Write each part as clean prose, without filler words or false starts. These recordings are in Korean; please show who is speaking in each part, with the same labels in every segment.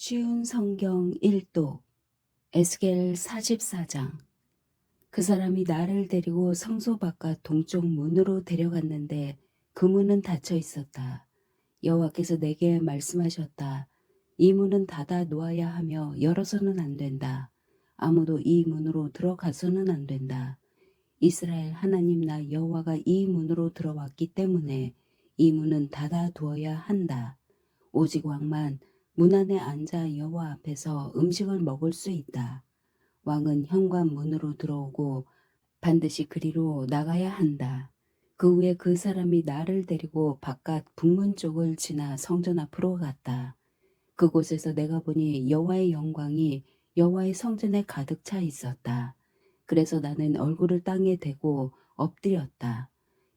Speaker 1: 쉬운 성경 1도 에스겔 44장. 그 사람이 나를 데리고 성소 바깥 동쪽 문으로 데려갔는데 그 문은 닫혀 있었다. 여호와께서 내게 말씀하셨다. 이 문은 닫아 놓아야 하며 열어서는 안 된다. 아무도 이 문으로 들어가서는 안 된다. 이스라엘 하나님 나 여호와가 이 문으로 들어왔기 때문에 이 문은 닫아 두어야 한다. 오직 왕만 문 안에 앉아 여호와 앞에서 음식을 먹을 수 있다. 왕은 현관문으로 들어오고 반드시 그리로 나가야 한다. 그 후에 그 사람이 나를 데리고 바깥 북문 쪽을 지나 성전 앞으로 갔다. 그곳에서 내가 보니 여호와의 영광이 여호와의 성전에 가득 차 있었다. 그래서 나는 얼굴을 땅에 대고 엎드렸다.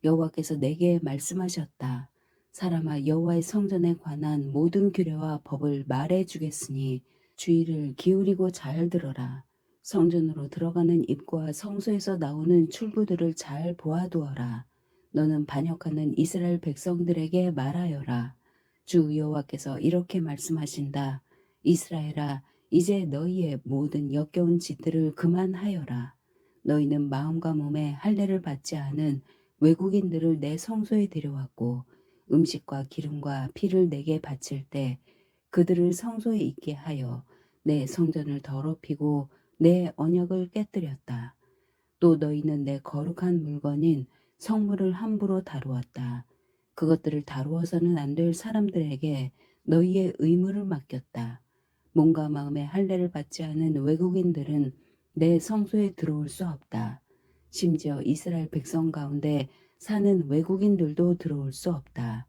Speaker 1: 여호와께서 내게 말씀하셨다. 사람아, 여호와의 성전에 관한 모든 규례와 법을 말해 주겠으니 주의를 기울이고 잘 들어라. 성전으로 들어가는 입구와 성소에서 나오는 출구들을 잘 보아두어라. 너는 반역하는 이스라엘 백성들에게 말하여라. 주 여호와께서 이렇게 말씀하신다. 이스라엘아, 이제 너희의 모든 역겨운 짓들을 그만하여라. 너희는 마음과 몸에 할례를 받지 않은 외국인들을 내 성소에 데려왔고 음식과 기름과 피를 내게 바칠 때 그들을 성소에 있게 하여 내 성전을 더럽히고 내 언약을 깨뜨렸다. 또 너희는 내 거룩한 물건인 성물을 함부로 다루었다. 그것들을 다루어서는 안 될 사람들에게 너희의 의무를 맡겼다. 몸과 마음의 할례를 받지 않은 외국인들은 내 성소에 들어올 수 없다. 심지어 이스라엘 백성 가운데 사는 외국인들도 들어올 수 없다.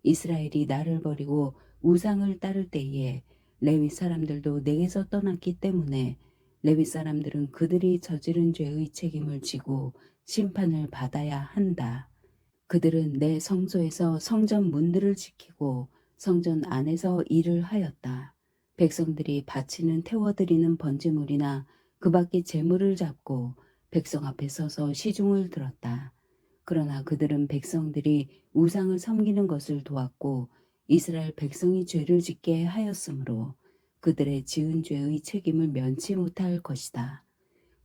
Speaker 1: 이스라엘이 나를 버리고 우상을 따를 때에 레위 사람들도 내게서 떠났기 때문에 레위 사람들은 그들이 저지른 죄의 책임을 지고 심판을 받아야 한다. 그들은 내 성소에서 성전 문들을 지키고 성전 안에서 일을 하였다. 백성들이 바치는 태워드리는 번제물이나 그 밖의 재물을 잡고 백성 앞에 서서 시중을 들었다. 그러나 그들은 백성들이 우상을 섬기는 것을 도왔고 이스라엘 백성이 죄를 짓게 하였으므로 그들의 지은 죄의 책임을 면치 못할 것이다.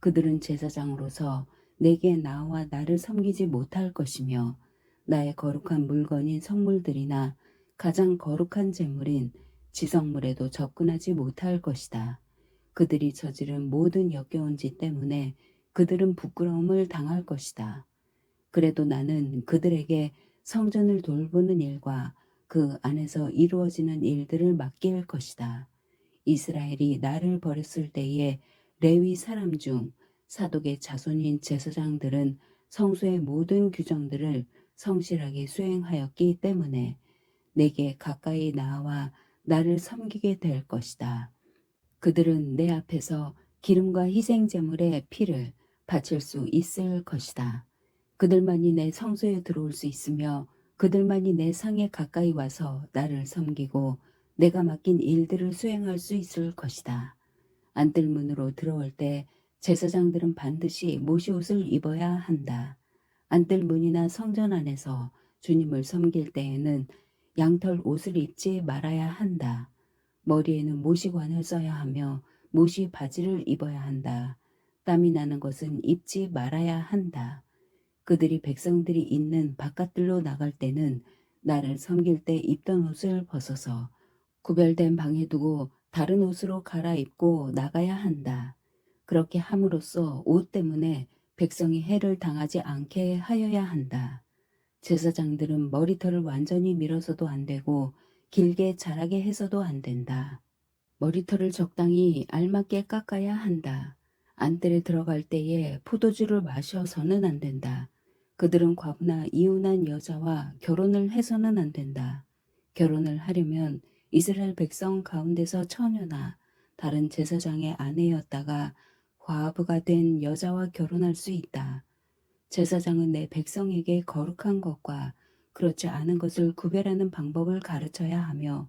Speaker 1: 그들은 제사장으로서 내게 나와 나를 섬기지 못할 것이며 나의 거룩한 물건인 성물들이나 가장 거룩한 제물인 지성물에도 접근하지 못할 것이다. 그들이 저지른 모든 역겨운 짓 때문에 그들은 부끄러움을 당할 것이다. 그래도 나는 그들에게 성전을 돌보는 일과 그 안에서 이루어지는 일들을 맡길 것이다. 이스라엘이 나를 버렸을 때에 레위 사람 중 사독의 자손인 제사장들은 성소의 모든 규정들을 성실하게 수행하였기 때문에 내게 가까이 나와 나를 섬기게 될 것이다. 그들은 내 앞에서 기름과 희생제물의 피를 바칠 수 있을 것이다. 그들만이 내 성소에 들어올 수 있으며 그들만이 내 상에 가까이 와서 나를 섬기고 내가 맡긴 일들을 수행할 수 있을 것이다. 안뜰문으로 들어올 때 제사장들은 반드시 모시옷을 입어야 한다. 안뜰문이나 성전 안에서 주님을 섬길 때에는 양털 옷을 입지 말아야 한다. 머리에는 모시관을 써야 하며 모시 바지를 입어야 한다. 땀이 나는 것은 입지 말아야 한다. 그들이 백성들이 있는 바깥들로 나갈 때는 나를 섬길 때 입던 옷을 벗어서 구별된 방에 두고 다른 옷으로 갈아입고 나가야 한다. 그렇게 함으로써 옷 때문에 백성이 해를 당하지 않게 하여야 한다. 제사장들은 머리털을 완전히 밀어서도 안 되고 길게 자라게 해서도 안 된다. 머리털을 적당히 알맞게 깎아야 한다. 안뜰에 들어갈 때에 포도주를 마셔서는 안 된다. 그들은 과부나 이혼한 여자와 결혼을 해서는 안 된다. 결혼을 하려면 이스라엘 백성 가운데서 처녀나 다른 제사장의 아내였다가 과부가 된 여자와 결혼할 수 있다. 제사장은 내 백성에게 거룩한 것과 그렇지 않은 것을 구별하는 방법을 가르쳐야 하며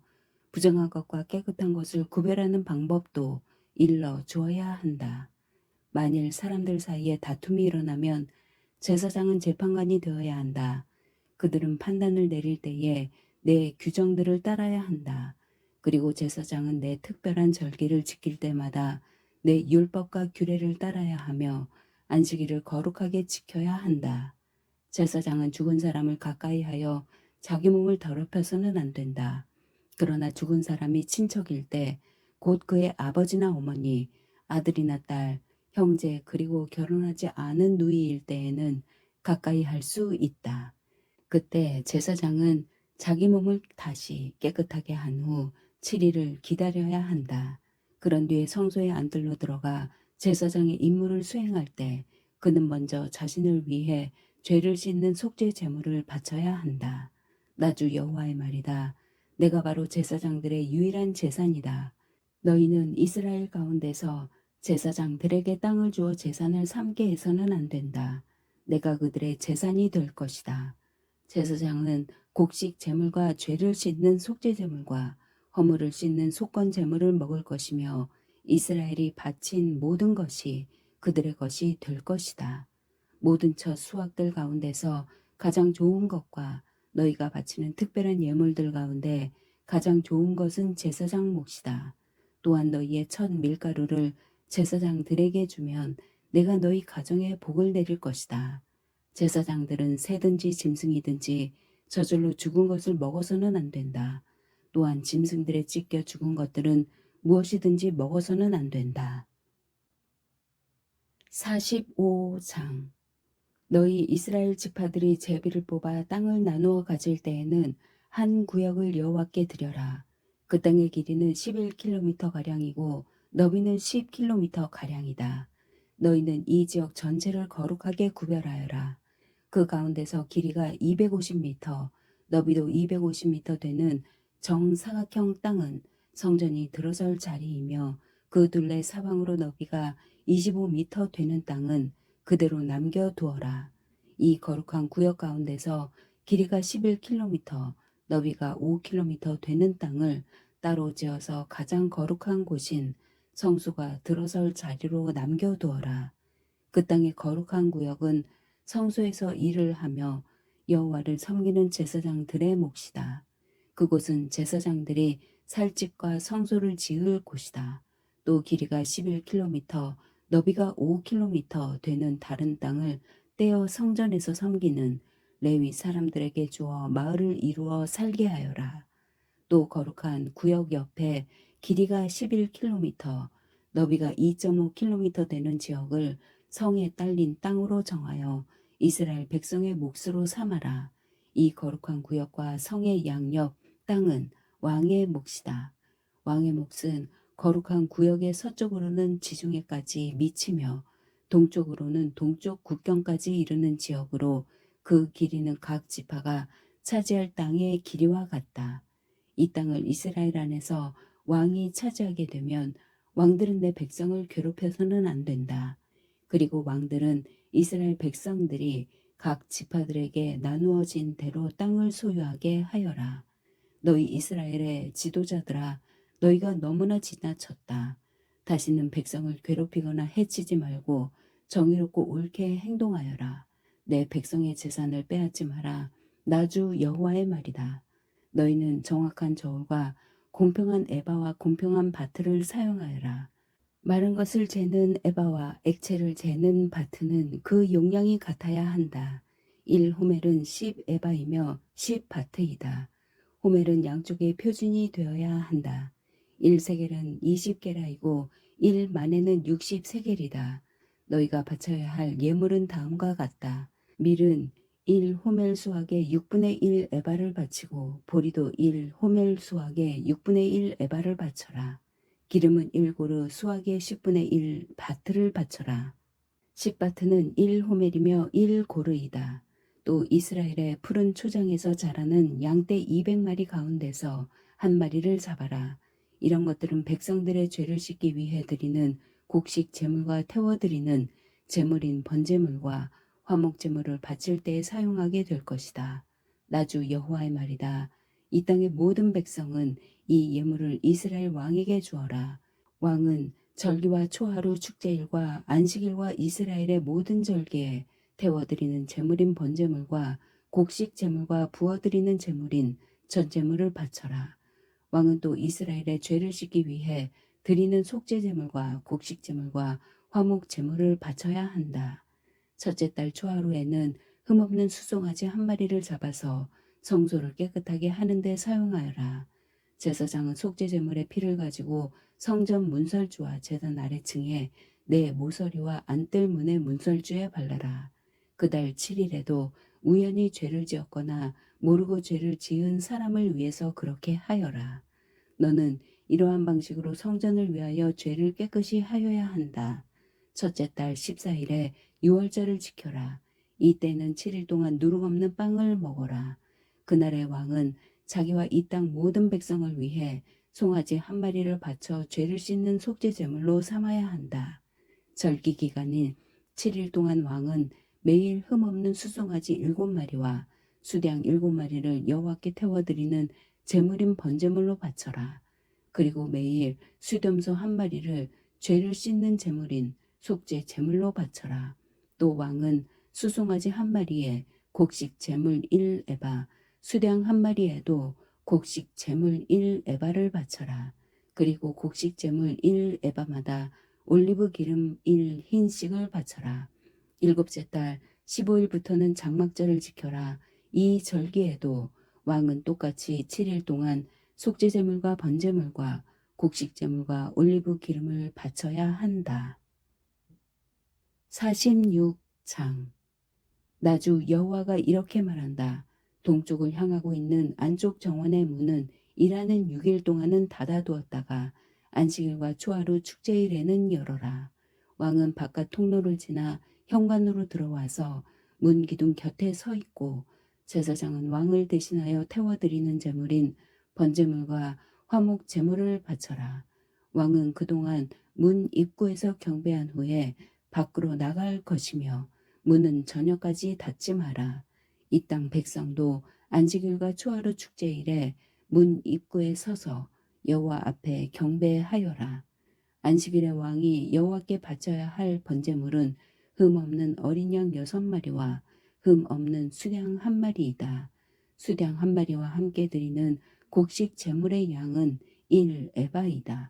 Speaker 1: 부정한 것과 깨끗한 것을 구별하는 방법도 일러 주어야 한다. 만일 사람들 사이에 다툼이 일어나면 제사장은 재판관이 되어야 한다. 그들은 판단을 내릴 때에 내 규정들을 따라야 한다. 그리고 제사장은 내 특별한 절기를 지킬 때마다 내 율법과 규례를 따라야 하며 안식일을 거룩하게 지켜야 한다. 제사장은 죽은 사람을 가까이 하여 자기 몸을 더럽혀서는 안 된다. 그러나 죽은 사람이 친척일 때, 곧 그의 아버지나 어머니, 아들이나 딸, 형제, 그리고 결혼하지 않은 누이일 때에는 가까이 할 수 있다. 그때 제사장은 자기 몸을 다시 깨끗하게 한 후 7일을 기다려야 한다. 그런 뒤에 성소의 안뜰로 들어가 제사장의 임무를 수행할 때 그는 먼저 자신을 위해 죄를 씻는 속죄 제물을 바쳐야 한다. 나 주 여호와의 말이다. 내가 바로 제사장들의 유일한 제산이다. 너희는 이스라엘 가운데서 제사장들에게 땅을 주어 제산을 삼게 해서는 안 된다. 내가 그들의 제산이 될 것이다. 제사장은 곡식 제물과 죄를 씻는 속죄 제물과 허물을 씻는 속건 제물을 먹을 것이며 이스라엘이 바친 모든 것이 그들의 것이 될 것이다. 모든 첫 수확들 가운데서 가장 좋은 것과 너희가 바치는 특별한 예물들 가운데 가장 좋은 것은 제사장 몫이다. 또한 너희의 첫 밀가루를 제사장들에게 주면 내가 너희 가정에 복을 내릴 것이다. 제사장들은 새든지 짐승이든지 저절로 죽은 것을 먹어서는 안 된다. 또한 짐승들에 찢겨 죽은 것들은 무엇이든지 먹어서는 안 된다. 45장 너희 이스라엘 지파들이 제비를 뽑아 땅을 나누어 가질 때에는 한 구역을 여호와께 드려라. 그 땅의 길이는 11km 가량이고 너비는 10km 가량이다. 너희는 이 지역 전체를 거룩하게 구별하여라. 그 가운데서 길이가 250m, 너비도 250m 되는 정사각형 땅은 성전이 들어설 자리이며 그 둘레 사방으로 너비가 25m 되는 땅은 그대로 남겨두어라. 이 거룩한 구역 가운데서 길이가 11km, 너비가 5km 되는 땅을 따로 지어서 가장 거룩한 곳인 성수가 들어설 자리로 남겨두어라. 그 땅의 거룩한 구역은 성소에서 일을 하며 여호와를 섬기는 제사장들의 몫이다. 그곳은 제사장들이 살 집과 성소를 지을 곳이다. 또 길이가 11km, 너비가 5km 되는 다른 땅을 떼어 성전에서 섬기는 레위 사람들에게 주어 마을을 이루어 살게 하여라. 또 거룩한 구역 옆에 길이가 11km, 너비가 2.5km 되는 지역을 성에 딸린 땅으로 정하여 이스라엘 백성의 몫으로 삼아라. 이 거룩한 구역과 성의 양옆 땅은 왕의 몫이다. 왕의 몫은 거룩한 구역의 서쪽으로는 지중해까지 미치며 동쪽으로는 동쪽 국경까지 이르는 지역으로 그 길이는 각 지파가 차지할 땅의 길이와 같다. 이 땅을 이스라엘 안에서 왕이 차지하게 되면 왕들은 내 백성을 괴롭혀서는 안 된다. 그리고 왕들은 이스라엘 백성들이 각 지파들에게 나누어진 대로 땅을 소유하게 하여라. 너희 이스라엘의 지도자들아, 너희가 너무나 지나쳤다. 다시는 백성을 괴롭히거나 해치지 말고 정의롭고 옳게 행동하여라. 내 백성의 재산을 빼앗지 마라. 나 주 여호와의 말이다. 너희는 정확한 저울과 공평한 에바와 공평한 바트를 사용하여라. 마른 것을 재는 에바와 액체를 재는 바트는 그 용량이 같아야 한다. 1호멜은 10에바이며 10바트이다. 호멜은 양쪽의 표준이 되어야 한다. 1세겔은 20게라이고 1만에는 60세겔이다. 너희가 바쳐야 할 예물은 다음과 같다. 밀은 1호멜 수확의 6분의 1 에바를 바치고 보리도 1호멜 수확의 6분의 1 에바를 바쳐라. 기름은 1고르 수확의 10분의 1 바트를 바쳐라. 10바트는 1호멜이며 1고르이다. 또 이스라엘의 푸른 초장에서 자라는 양떼 200마리 가운데서 한 마리를 잡아라. 이런 것들은 백성들의 죄를 씻기 위해 드리는 곡식 제물과 태워드리는 제물인 번제물과 화목제물을 바칠 때에 사용하게 될 것이다. 나 주 여호와의 말이다. 이 땅의 모든 백성은 이 예물을 이스라엘 왕에게 주어라. 왕은 절기와 초하루 축제일과 안식일과 이스라엘의 모든 절기에 태워드리는 제물인 번제물과 곡식 제물과 부어드리는 제물인 전제물을 바쳐라. 왕은 또 이스라엘의 죄를 씻기 위해 드리는 속죄 제물과 곡식 제물과 화목 제물을 바쳐야 한다. 첫째 달 초하루에는 흠없는 수송아지 한 마리를 잡아서 성소를 깨끗하게 하는 데 사용하여라. 제사장은 속죄 제물의 피를 가지고 성전 문설주와 제단 아래층에 내 모서리와 안뜰 문의 문설주에 발라라. 그달 7일에도 우연히 죄를 지었거나 모르고 죄를 지은 사람을 위해서 그렇게 하여라. 너는 이러한 방식으로 성전을 위하여 죄를 깨끗이 하여야 한다. 첫째 달 14일에 유월절을 지켜라. 이때는 7일 동안 누룩 없는 빵을 먹어라. 그날의 왕은 자기와 이 땅 모든 백성을 위해 송아지 한 마리를 바쳐 죄를 씻는 속죄 제물로 삼아야 한다. 절기 기간인 7일 동안 왕은 매일 흠없는 수송아지 7마리와 수량 7마리를 여호와께 태워드리는 제물인 번제물로 바쳐라. 그리고 매일 수염소 한 마리를 죄를 씻는 제물인 속죄 제물로 바쳐라. 또 왕은 수송아지 한 마리에 곡식 제물 1에바, 수량 한 마리에도 곡식 제물 1에바를 바쳐라. 그리고 곡식 제물 1에바마다 올리브 기름 1흰씩을 바쳐라. 일곱째 달 15일부터는 장막절을 지켜라. 이 절기에도 왕은 똑같이 7일 동안 속죄제물과 번제물과 곡식제물과 올리브 기름을 바쳐야 한다. 46장 나주 여호와가 이렇게 말한다. 동쪽을 향하고 있는 안쪽 정원의 문은 일하는 6일 동안은 닫아두었다가 안식일과 초하루 축제일에는 열어라. 왕은 바깥 통로를 지나 현관으로 들어와서 문 기둥 곁에 서 있고 제사장은 왕을 대신하여 태워드리는 제물인 번제물과 화목 제물을 바쳐라. 왕은 그동안 문 입구에서 경배한 후에 밖으로 나갈 것이며 문은 저녁까지 닫지 마라. 이 땅 백성도 안식일과 초하루 축제일에 문 입구에 서서 여호와 앞에 경배하여라. 안식일에 왕이 여호와께 바쳐야 할 번제물은 흠 없는 어린 양 6마리와 흠 없는 수량 한 마리이다. 수량 한 마리와 함께 드리는 곡식 제물의 양은 1에바이다.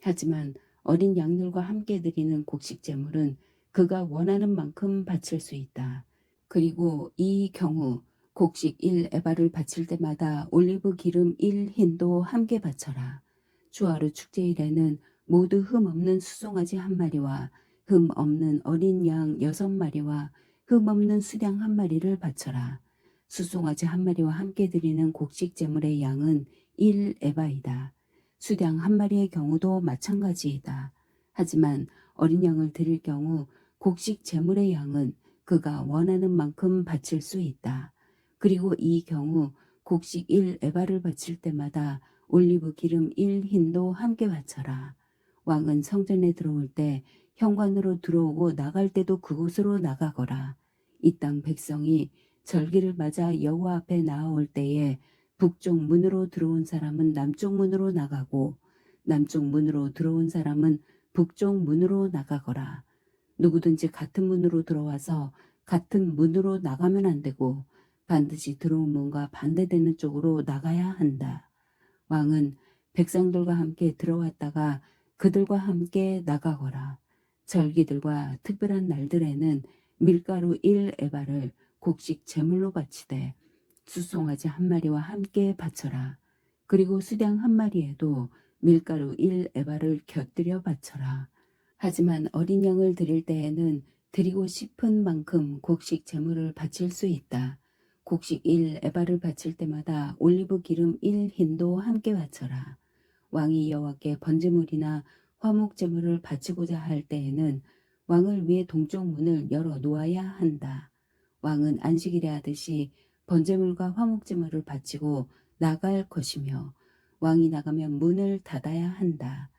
Speaker 1: 하지만 어린 양들과 함께 드리는 곡식 제물은 그가 원하는 만큼 바칠 수 있다. 그리고 이 경우 곡식 1에바를 바칠 때마다 올리브 기름 1흰도 함께 바쳐라. 주하루 축제일에는 모두 흠 없는 수송아지 한 마리와 흠 없는 어린 양 6마리와 흠 없는 수량 한 마리를 바쳐라. 수송아지 한 마리와 함께 드리는 곡식 제물의 양은 1에바이다. 수량 한 마리의 경우도 마찬가지이다. 하지만 어린 양을 드릴 경우 곡식 제물의 양은 그가 원하는 만큼 바칠 수 있다. 그리고 이 경우 곡식 1에바를 바칠 때마다 올리브 기름 1흰도 함께 바쳐라. 왕은 성전에 들어올 때 현관으로 들어오고 나갈 때도 그곳으로 나가거라. 이 땅 백성이 절기를 맞아 여호와 앞에 나아올 때에 북쪽 문으로 들어온 사람은 남쪽 문으로 나가고 남쪽 문으로 들어온 사람은 북쪽 문으로 나가거라. 누구든지 같은 문으로 들어와서 같은 문으로 나가면 안 되고 반드시 들어온 문과 반대되는 쪽으로 나가야 한다. 왕은 백성들과 함께 들어왔다가 그들과 함께 나가거라. 절기들과 특별한 날들에는 밀가루 1에바를 곡식 제물로 바치되 수송아지 한 마리와 함께 바쳐라. 그리고 수량 한 마리에도 밀가루 1에바를 곁들여 바쳐라. 하지만 어린 양을 드릴 때에는 드리고 싶은 만큼 곡식 제물을 바칠 수 있다. 곡식 1에바를 바칠 때마다 올리브 기름 1흰도 함께 바쳐라. 왕이 여호와께 번제물이나 화목 제물을 바치고자 할 때에는 왕을 위해 동쪽 문을 열어 놓아야 한다. 왕은 안식일에 하듯이 번제물과 화목 제물을 바치고 나갈 것이며 왕이 나가면 문을 닫아야 한다.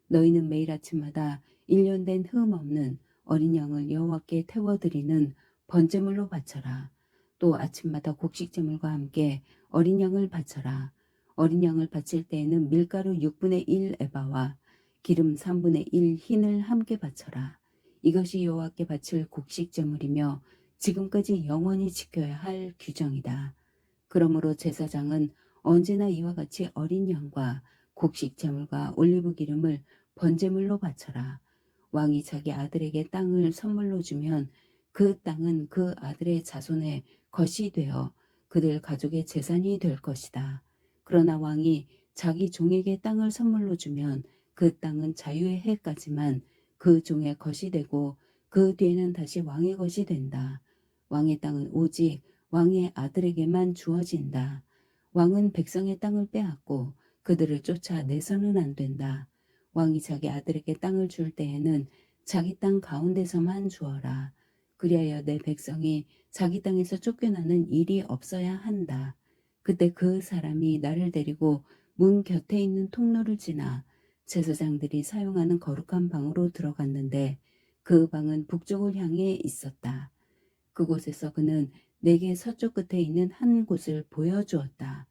Speaker 1: 너희는 매일 아침마다 1년 된 흠 없는 어린 양을 여호와께 태워드리는 번제물로 바쳐라. 또 아침마다 곡식제물과 함께 어린 양을 바쳐라. 어린 양을 바칠 때에는 밀가루 6분의 1 에바와 기름 3분의 1 흰을 함께 바쳐라. 이것이 여호와께 바칠 곡식제물이며 지금까지 영원히 지켜야 할 규정이다. 그러므로 제사장은 언제나 이와 같이 어린 양과 곡식 제물과 올리브 기름을 번제물로 바쳐라. 왕이 자기 아들에게 땅을 선물로 주면 그 땅은 그 아들의 자손의 것이 되어 그들 가족의 재산이 될 것이다. 그러나 왕이 자기 종에게 땅을 선물로 주면 그 땅은 자유의 해까지만 그 종의 것이 되고 그 뒤에는 다시 왕의 것이 된다. 왕의 땅은 오직 왕의 아들에게만 주어진다. 왕은 백성의 땅을 빼앗고 그들을 쫓아내서는 안 된다. 왕이 자기 아들에게 땅을 줄 때에는 자기 땅 가운데서만 주어라. 그리하여 내 백성이 자기 땅에서 쫓겨나는 일이 없어야 한다. 그때 그 사람이 나를 데리고 문 곁에 있는 통로를 지나 제사장들이 사용하는 거룩한 방으로 들어갔는데 그 방은 북쪽을 향해 있었다. 그곳에서 그는 내게 서쪽 끝에 있는 한 곳을 보여주었다.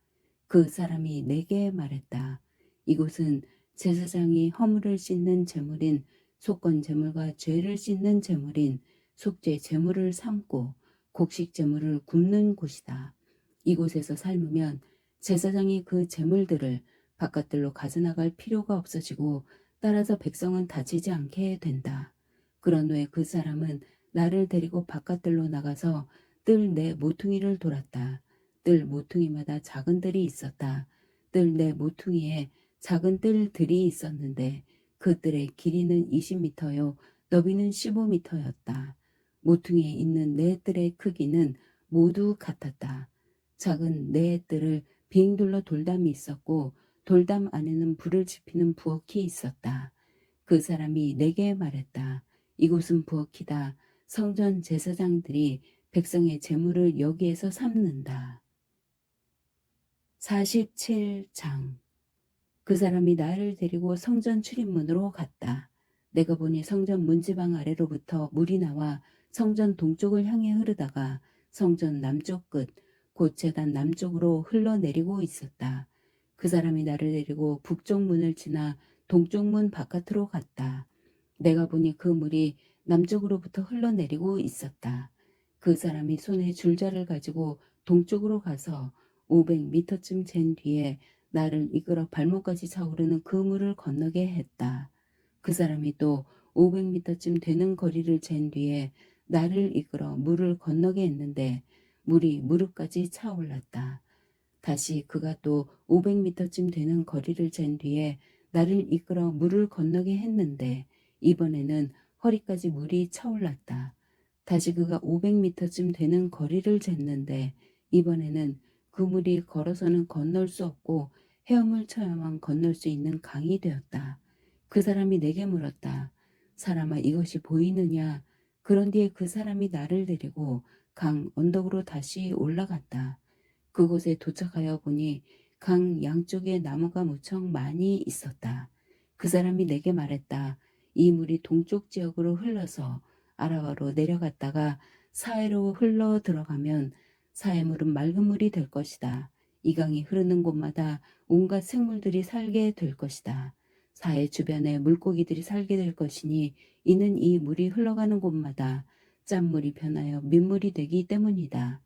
Speaker 1: 그 사람이 내게 말했다. 이곳은 제사장이 허물을 씻는 제물인 속건 제물과 죄를 씻는 제물인 속죄 제물을 삶고 곡식 제물을 굽는 곳이다. 이곳에서 삶으면 제사장이 그 제물들을 바깥들로 가져나갈 필요가 없어지고 따라서 백성은 다치지 않게 된다. 그런 후에 그 사람은 나를 데리고 바깥들로 나가서 뜰 내 모퉁이를 돌았다. 뜰 모퉁이마다 작은 뜰이 있었다. 뜰 내 모퉁이에 작은 뜰들이 있었는데 그 뜰의 길이는 20m요, 너비는 15m였다. 모퉁이에 있는 네 뜰의 크기는 모두 같았다. 작은 네 뜰을 빙 둘러 돌담이 있었고 돌담 안에는 불을 지피는 부엌이 있었다. 그 사람이 내게 말했다. 이곳은 부엌이다. 성전 제사장들이 백성의 재물을 여기에서 삼는다. 47장. 그 사람이 나를 데리고 성전 출입문으로 갔다. 내가 보니 성전 문지방 아래로부터 물이 나와 성전 동쪽을 향해 흐르다가 성전 남쪽 끝, 곧 제단 남쪽으로 흘러내리고 있었다. 그 사람이 나를 데리고 북쪽 문을 지나 동쪽 문 바깥으로 갔다. 내가 보니 그 물이 남쪽으로부터 흘러내리고 있었다. 그 사람이 손에 줄자를 가지고 동쪽으로 가서 500m쯤 잰 뒤에 나를 이끌어 발목까지 차오르는 그 물을 건너게 했다. 그 사람이 또 500m쯤 되는 거리를 잰 뒤에 나를 이끌어 물을 건너게 했는데 물이 무릎까지 차올랐다. 다시 그가 또 500m쯤 되는 거리를 잰 뒤에 나를 이끌어 물을 건너게 했는데 이번에는 허리까지 물이 차올랐다. 다시 그가 500m쯤 되는 거리를 쟀는데 이번에는 그 물이 걸어서는 건널 수 없고 헤엄을 쳐야만 건널 수 있는 강이 되었다. 그 사람이 내게 물었다. 사람아, 이것이 보이느냐? 그런 뒤에 그 사람이 나를 데리고 강 언덕으로 다시 올라갔다. 그곳에 도착하여 보니 강 양쪽에 나무가 무척 많이 있었다. 그 사람이 내게 말했다. 이 물이 동쪽 지역으로 흘러서 아라와로 내려갔다가 사해로 흘러 들어가면 사해 물은 맑은 물이 될 것이다. 이 강이 흐르는 곳마다 온갖 생물들이 살게 될 것이다. 사해 주변에 물고기들이 살게 될 것이니 이는 이 물이 흘러가는 곳마다 짠물이 변하여 민물이 되기 때문이다.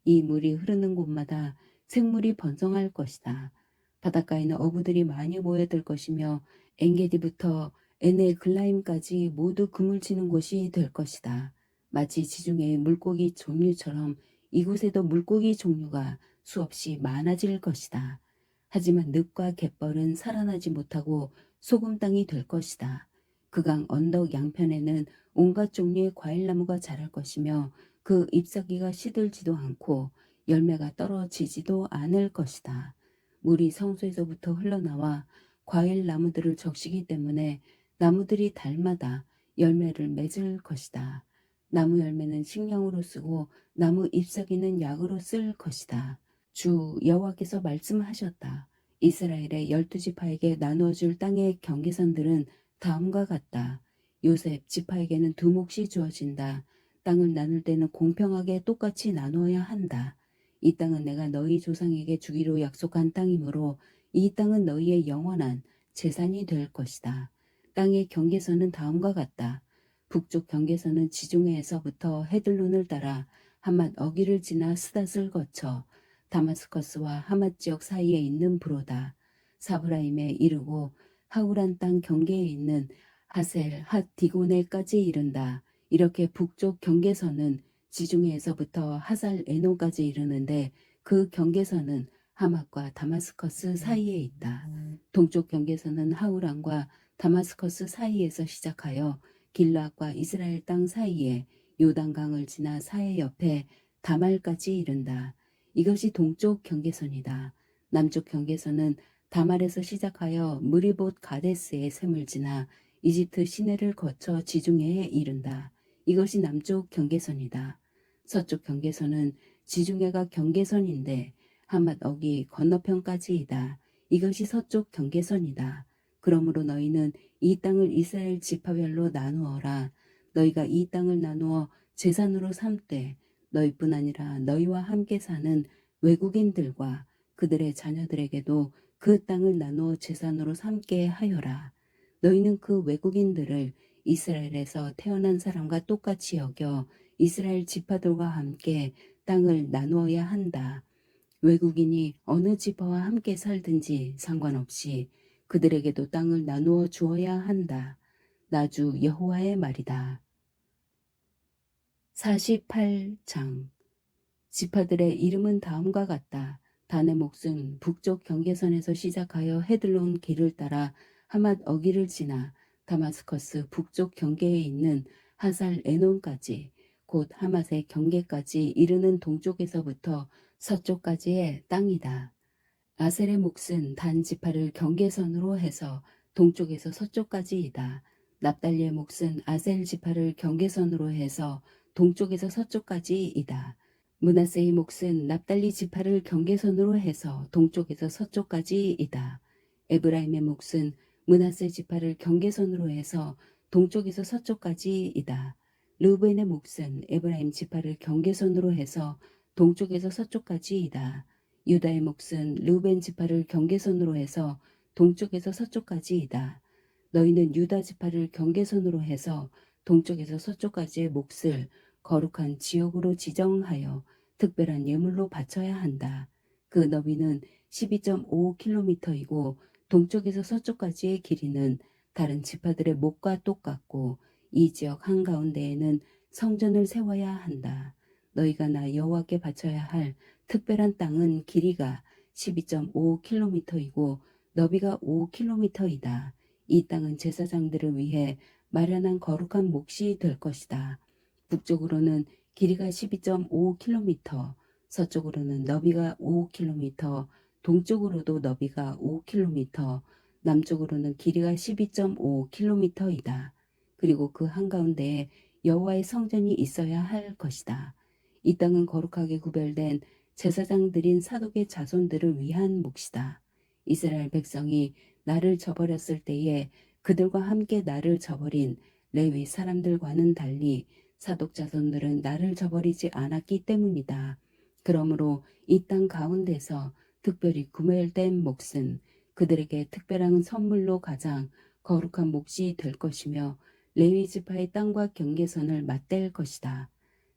Speaker 1: 이 물이 흐르는 곳마다 생물이 번성할 것이다. 바닷가에는 어부들이 많이 모여들 것이며 엔게디부터 에네글라임까지 모두 그물 치는 곳이 될 것이다. 마치 지중해의 물고기 종류처럼 이곳에도 물고기 종류가 수없이 많아질 것이다. 하지만 늪과 갯벌은 살아나지 못하고 소금 땅이 될 것이다. 그 강 언덕 양편에는 온갖 종류의 과일나무가 자랄 것이며 그 잎사귀가 시들지도 않고 열매가 떨어지지도 않을 것이다. 물이 성소에서부터 흘러나와 과일 나무들을 적시기 때문에 나무들이 달마다 열매를 맺을 것이다. 나무 열매는 식량으로 쓰고 나무 잎사귀는 약으로 쓸 것이다. 주 여호와께서 말씀하셨다. 이스라엘의 12지파에게 나누어줄 땅의 경계선들은 다음과 같다. 요셉 지파에게는 두 몫이 주어진다. 땅을 나눌 때는 공평하게 똑같이 나누어야 한다. 이 땅은 내가 너희 조상에게 주기로 약속한 땅이므로 이 땅은 너희의 영원한 재산이 될 것이다. 땅의 경계선은 다음과 같다. 북쪽 경계선은 지중해에서부터 헤들론을 따라 한맛 어기를 지나 스닷을 거쳐 다마스커스와 하맛 지역 사이에 있는 브로다. 사브라임에 이르고 하우란 땅 경계에 있는 하셀 핫 디고네까지 이른다. 이렇게 북쪽 경계선은 지중해에서부터 하살 에노까지 이르는데 그 경계선은 하맛과 다마스커스 사이에 있다. 동쪽 경계선은 하우란과 다마스커스 사이에서 시작하여 길라앗과 이스라엘 땅 사이에 요단강을 지나 사해 옆에 다말까지 이른다. 이것이 동쪽 경계선이다. 남쪽 경계선은 다말에서 시작하여 무리봇 가데스의 샘을 지나 이집트 시내를 거쳐 지중해에 이른다. 이것이 남쪽 경계선이다. 서쪽 경계선은 지중해가 경계선인데 하맛 어기 건너편까지이다. 이것이 서쪽 경계선이다. 그러므로 너희는 이 땅을 이스라엘 지파별로 나누어라. 너희가 이 땅을 나누어 제산으로 삼되 너희뿐 아니라 너희와 함께 사는 외국인들과 그들의 자녀들에게도 그 땅을 나누어 제산으로 삼게 하여라. 너희는 그 외국인들을 이스라엘에서 태어난 사람과 똑같이 여겨 이스라엘 지파들과 함께 땅을 나누어야 한다. 외국인이 어느 지파와 함께 살든지 상관없이 그들에게도 땅을 나누어 주어야 한다. 나주 여호와의 말이다. 48장 지파들의 이름은 다음과 같다. 단의 몫은 북쪽 경계선에서 시작하여 헤들론 길을 따라 하맛 어기를 지나 다마스커스 북쪽 경계에 있는 하살 에논까지 곧 하맛의 경계까지 이르는 동쪽에서부터 서쪽까지의 땅이다. 아셀의 몫은 단 지파를 경계선으로 해서 동쪽에서 서쪽까지이다. 납달리의 몫은 아셀 지파를 경계선으로 해서 동쪽에서 서쪽까지이다. 므낫세의 몫은 납달리 지파를 경계선으로 해서 동쪽에서 서쪽까지이다. 에브라임의 몫은 므낫세 지파를 경계선으로 해서 동쪽에서 서쪽까지이다. 르우벤의 몫은 에브라임 지파를 경계선으로 해서 동쪽에서 서쪽까지이다. 유다의 몫은 르우벤 지파를 경계선으로 해서 동쪽에서 서쪽까지이다. 너희는 유다 지파를 경계선으로 해서 동쪽에서 서쪽까지의 몫을 거룩한 지역으로 지정하여 특별한 예물로 바쳐야 한다. 그 너비는 12.5km이고 동쪽에서 서쪽까지의 길이는 다른 지파들의 몫과 똑같고 이 지역 한가운데에는 성전을 세워야 한다. 너희가 나 여호와께 바쳐야 할 특별한 땅은 길이가 12.5km이고 너비가 5km이다. 이 땅은 제사장들을 위해 마련한 거룩한 몫이 될 것이다. 북쪽으로는 길이가 12.5km, 서쪽으로는 너비가 5km, 동쪽으로도 너비가 5km, 남쪽으로는 길이가 12.5km이다. 그리고 그 한가운데에 여호와의 성전이 있어야 할 것이다. 이 땅은 거룩하게 구별된 제사장들인 사독의 자손들을 위한 몫이다. 이스라엘 백성이 나를 저버렸을 때에 그들과 함께 나를 저버린 레위 사람들과는 달리 사독 자손들은 나를 저버리지 않았기 때문이다. 그러므로 이 땅 가운데서 특별히 구별된 몫은 그들에게 특별한 선물로 가장 거룩한 몫이 될 것이며 레위 지파의 땅과 경계선을 맞댈 것이다.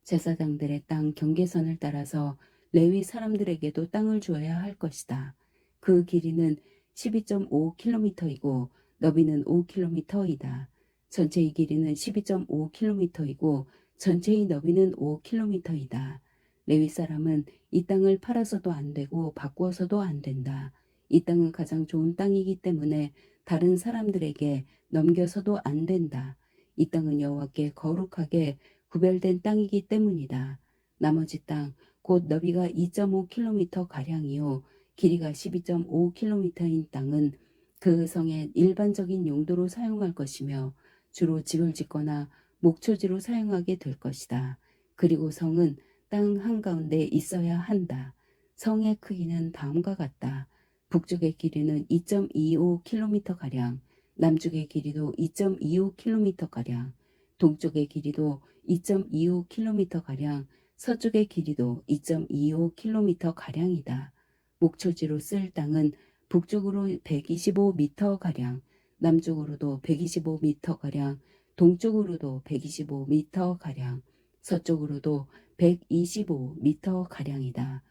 Speaker 1: 제사장들의 땅 경계선을 따라서 레위 사람들에게도 땅을 주어야 할 것이다. 그 길이는 12.5km이고 너비는 5km이다. 전체의 길이는 12.5km이고 전체의 너비는 5km이다. 레위 사람은 이 땅을 팔아서도 안 되고 바꾸어서도 안 된다. 이 땅은 가장 좋은 땅이기 때문에 다른 사람들에게 넘겨서도 안 된다. 이 땅은 여호와께 거룩하게 구별된 땅이기 때문이다. 나머지 땅, 곧 너비가 2.5km 가량이요 길이가 12.5km인 땅은 그 성의 일반적인 용도로 사용할 것이며 주로 집을 짓거나 목초지로 사용하게 될 것이다. 그리고 성은 땅 한가운데 있어야 한다. 성의 크기는 다음과 같다. 북쪽의 길이는 2.25km가량, 남쪽의 길이도 2.25km가량, 동쪽의 길이도 2.25km가량, 서쪽의 길이도 2.25km가량이다. 목초지로 쓸 땅은 북쪽으로 125m가량, 남쪽으로도 125m가량, 동쪽으로도 125m가량, 서쪽으로도 125m가량이다.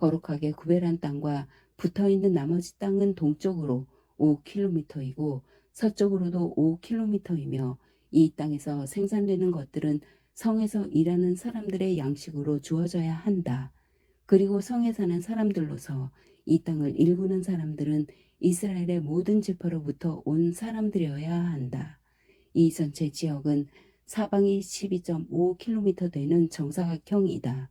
Speaker 1: 거룩하게 구별한 땅과 붙어있는 나머지 땅은 동쪽으로 5km이고 서쪽으로도 5km이며 이 땅에서 생산되는 것들은 성에서 일하는 사람들의 양식으로 주어져야 한다. 그리고 성에 사는 사람들로서 이 땅을 일구는 사람들은 이스라엘의 모든 지파로부터 온 사람들이어야 한다. 이 전체 지역은 사방이 12.5km 되는 정사각형이다.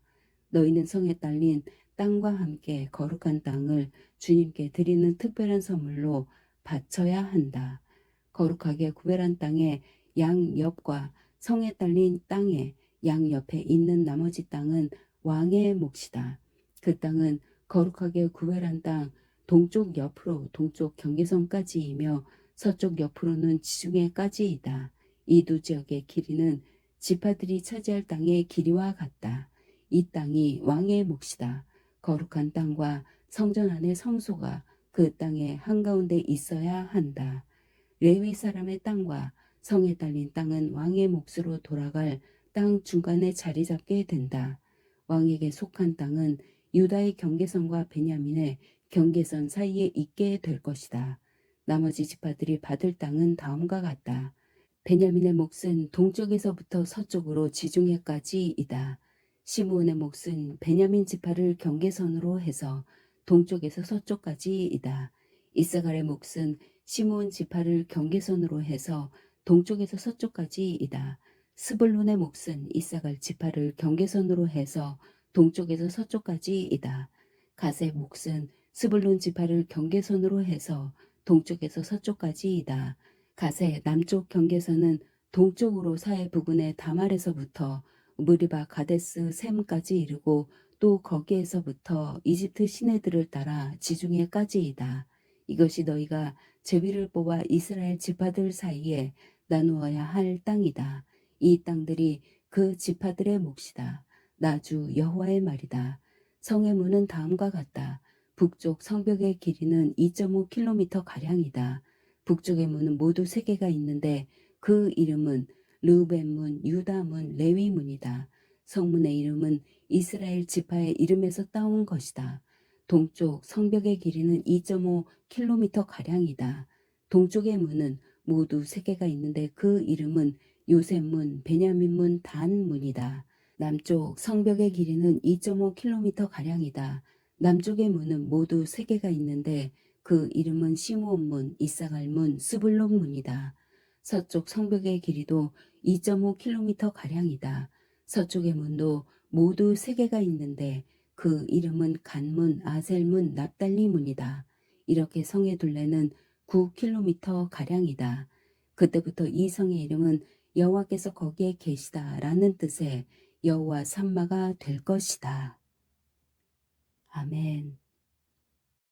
Speaker 1: 너희는 성에 딸린 땅과 함께 거룩한 땅을 주님께 드리는 특별한 선물로 바쳐야 한다. 거룩하게 구별한 땅의 양옆과 성에 딸린 땅의 양옆에 있는 나머지 땅은 왕의 몫이다. 그 땅은 거룩하게 구별한 땅 동쪽 옆으로 동쪽 경계선까지이며 서쪽 옆으로는 지중해까지이다. 이 두 지역의 길이는 지파들이 차지할 땅의 길이와 같다. 이 땅이 왕의 몫이다. 거룩한 땅과 성전 안의 성소가 그 땅의 한가운데 있어야 한다. 레위 사람의 땅과 성에 딸린 땅은 왕의 몫으로 돌아갈 땅 중간에 자리 잡게 된다. 왕에게 속한 땅은 유다의 경계선과 베냐민의 경계선 사이에 있게 될 것이다. 나머지 지파들이 받을 땅은 다음과 같다. 베냐민의 몫은 동쪽에서부터 서쪽으로 지중해까지이다. 시므온의 몫은 베냐민 지파를 경계선으로 해서 동쪽에서 서쪽까지이다. 이사갈의 몫은 시므온 지파를 경계선으로 해서 동쪽에서 서쪽까지이다. 스불론의 몫은 이사갈 지파를 경계선으로 해서 동쪽에서 서쪽까지이다. 갓의 몫은 스불론 지파를 경계선으로 해서 동쪽에서 서쪽까지이다. 갓의 남쪽 경계선은 동쪽으로 사해 부근의 다말에서부터 무리바 가데스 셈까지 이르고 또 거기에서부터 이집트 시내들을 따라 지중해까지이다. 이것이 너희가 제비를 뽑아 이스라엘 지파들 사이에 나누어야 할 땅이다. 이 땅들이 그 지파들의 몫이다. 나 주 여호와의 말이다. 성의 문은 다음과 같다. 북쪽 성벽의 길이는 2.5km 가량이다. 북쪽의 문은 모두 3개가 있는데 그 이름은 르우벤문, 유다문, 레위문이다. 성문의 이름은 이스라엘 지파의 이름에서 따온 것이다. 동쪽 성벽의 길이는 2.5km 가량이다. 동쪽의 문은 모두 3개가 있는데 그 이름은 요셉문, 베냐민문, 단문이다. 남쪽 성벽의 길이는 2.5km 가량이다. 남쪽의 문은 모두 3개가 있는데 그 이름은 시므온문, 이사갈문, 스불론문이다. 서쪽 성벽의 길이도 2.5km 가량이다. 서쪽의 문도 모두 3개가 있는데 그 이름은 간문, 아셀문, 납달리문이다. 이렇게 성의 둘레는 9km 가량이다. 그때부터 이 성의 이름은 여호와께서 거기에 계시다라는 뜻의 여호와 삼마가 될 것이다. 아멘.